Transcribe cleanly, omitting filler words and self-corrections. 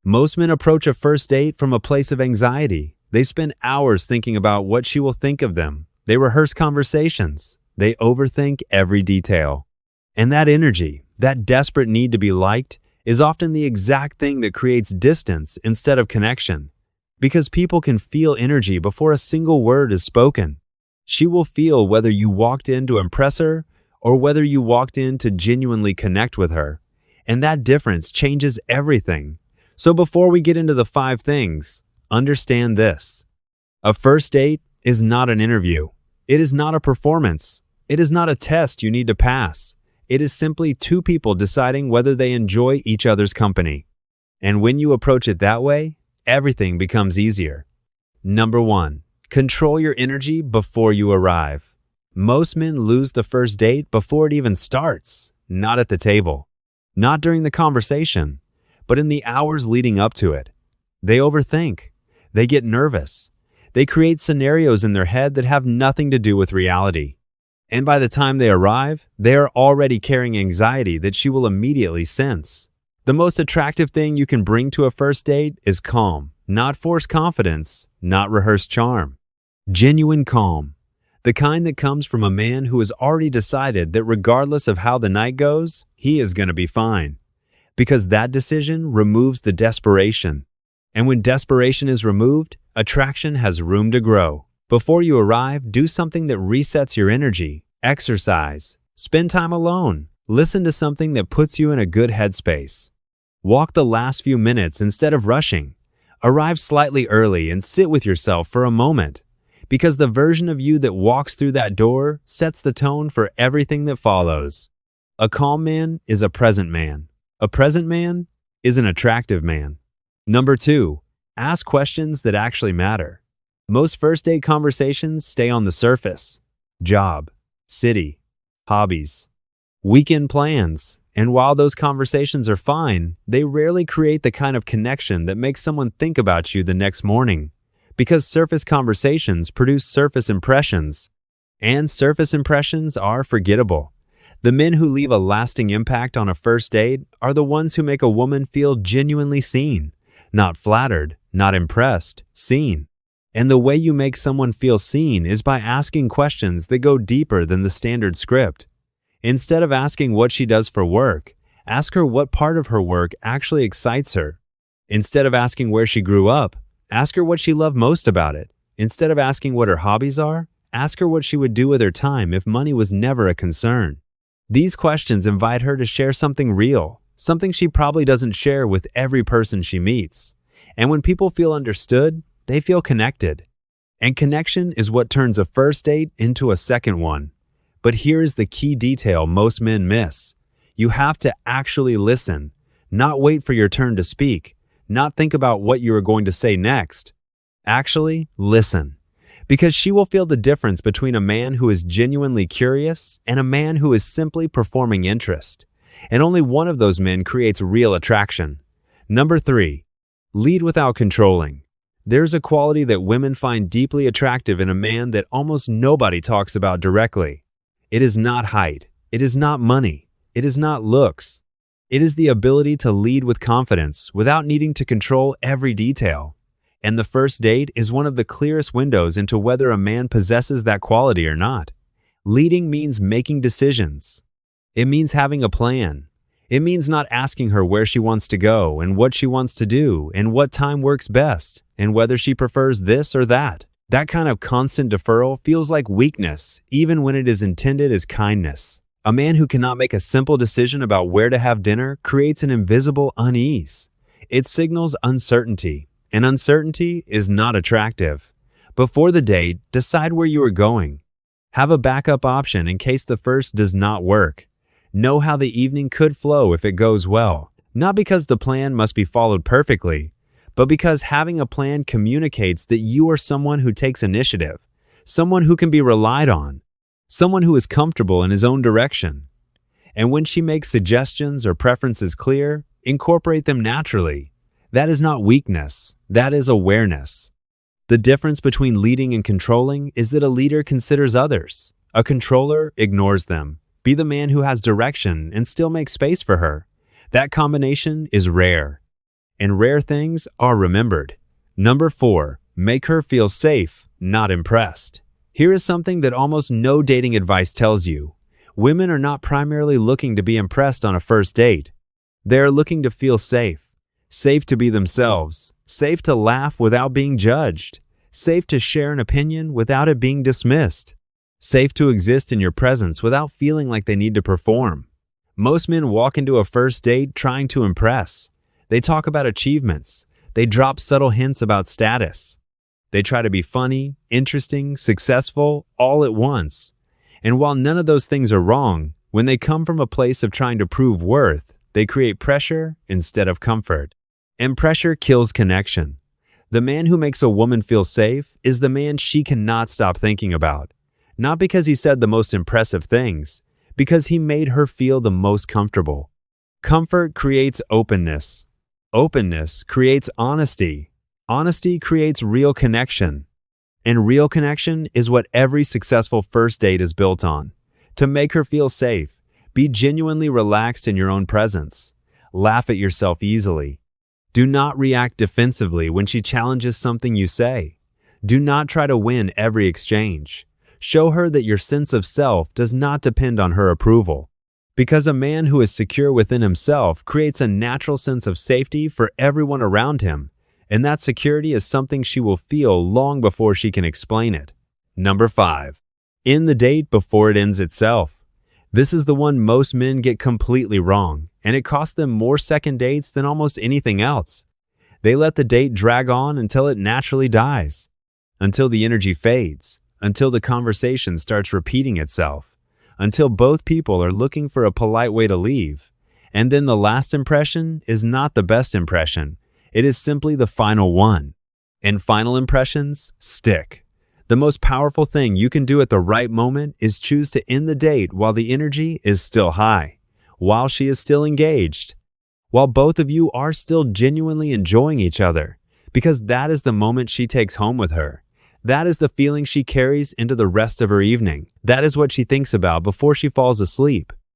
Most men approach a first date from a place of anxiety. They spend hours thinking about what she will think of them. They rehearse conversations. They overthink every detail. And that energy, that desperate need to be liked, is often the exact thing that creates distance instead of connection. Because people can feel energy before a single word is spoken. She will feel whether you walked in to impress her or whether you walked in to genuinely connect with her. And that difference changes everything. So before we get into the 5 things, understand this. A first date is not an interview. It is not a performance. It is not a test you need to pass. It is simply 2 people deciding whether they enjoy each other's company. And when you approach it that way, everything becomes easier. Number 1, control your energy before you arrive. Most men lose the first date before it even starts, not at the table, not during the conversation, but in the hours leading up to it. They overthink. They get nervous. They create scenarios in their head that have nothing to do with reality. And by the time they arrive, they are already carrying anxiety that she will immediately sense. The most attractive thing you can bring to a first date is calm, not forced confidence, not rehearsed charm. Genuine calm. The kind that comes from a man who has already decided that regardless of how the night goes, he is going to be fine. Because that decision removes the desperation. And when desperation is removed, attraction has room to grow. Before you arrive, do something that resets your energy. Exercise. Spend time alone. Listen to something that puts you in a good headspace. Walk the last few minutes instead of rushing. Arrive slightly early and sit with yourself for a moment. Because the version of you that walks through that door sets the tone for everything that follows. A calm man is a present man. A present man is an attractive man. Number 2, ask questions that actually matter. Most first date conversations stay on the surface. Job, city, hobbies, weekend plans. And while those conversations are fine, they rarely create the kind of connection that makes someone think about you the next morning. Because surface conversations produce surface impressions. And surface impressions are forgettable. The men who leave a lasting impact on a first date are the ones who make a woman feel genuinely seen. Not flattered, not impressed, seen. And the way you make someone feel seen is by asking questions that go deeper than the standard script. Instead of asking what she does for work, ask her what part of her work actually excites her. Instead of asking where she grew up, ask her what she loved most about it. Instead of asking what her hobbies are, ask her what she would do with her time if money was never a concern. These questions invite her to share something real, something she probably doesn't share with every person she meets. And when people feel understood, they feel connected. And connection is what turns a first date into a second one. But here is the key detail most men miss. You have to actually listen, not wait for your turn to speak, not think about what you are going to say next. Actually, listen. Because she will feel the difference between a man who is genuinely curious and a man who is simply performing interest. And only one of those men creates real attraction. Number 3, lead without controlling. There's a quality that women find deeply attractive in a man that almost nobody talks about directly. It is not height. It is not money. It is not looks. It is the ability to lead with confidence without needing to control every detail. And the first date is one of the clearest windows into whether a man possesses that quality or not. Leading means making decisions. It means having a plan. It means not asking her where she wants to go and what she wants to do and what time works best and whether she prefers this or that. That kind of constant deferral feels like weakness, even when it is intended as kindness. A man who cannot make a simple decision about where to have dinner creates an invisible unease. It signals uncertainty. And uncertainty is not attractive. Before the date, decide where you are going. Have a backup option in case the first does not work. Know how the evening could flow if it goes well, not because the plan must be followed perfectly, but because having a plan communicates that you are someone who takes initiative, someone who can be relied on, someone who is comfortable in his own direction. And when she makes suggestions or preferences clear, incorporate them naturally. That is not weakness, that is awareness. The difference between leading and controlling is that a leader considers others. A controller ignores them. Be the man who has direction and still make space for her. That combination is rare. and rare things are remembered. Number 4, make her feel safe, not impressed. Here is something that almost no dating advice tells you. Women are not primarily looking to be impressed on a first date. They are looking to feel safe. Safe to be themselves. Safe to laugh without being judged. Safe to share an opinion without it being dismissed. Safe to exist in your presence without feeling like they need to perform. Most men walk into a first date trying to impress. They talk about achievements. They drop subtle hints about status. They try to be funny, interesting, successful, all at once. And while none of those things are wrong, when they come from a place of trying to prove worth, they create pressure instead of comfort. And pressure kills connection. The man who makes a woman feel safe is the man she cannot stop thinking about. Not because he said the most impressive things, because he made her feel the most comfortable. Comfort creates openness. Openness creates honesty. Honesty creates real connection. And real connection is what every successful first date is built on. To make her feel safe, be genuinely relaxed in your own presence. Laugh at yourself easily. Do not react defensively when she challenges something you say. Do not try to win every exchange. Show her that your sense of self does not depend on her approval. Because a man who is secure within himself creates a natural sense of safety for everyone around him. And that security is something she will feel long before she can explain it. Number 5, end the date before it ends itself. This is the one most men get completely wrong, and it costs them more second dates than almost anything else. They let the date drag on until it naturally dies, until the energy fades, until the conversation starts repeating itself, until both people are looking for a polite way to leave. And then the last impression is not the best impression. It is simply the final one. And final impressions stick. The most powerful thing you can do at the right moment is choose to end the date while the energy is still high, while she is still engaged, while both of you are still genuinely enjoying each other, because that is the moment she takes home with her. That is the feeling she carries into the rest of her evening. That is what she thinks about before she falls asleep.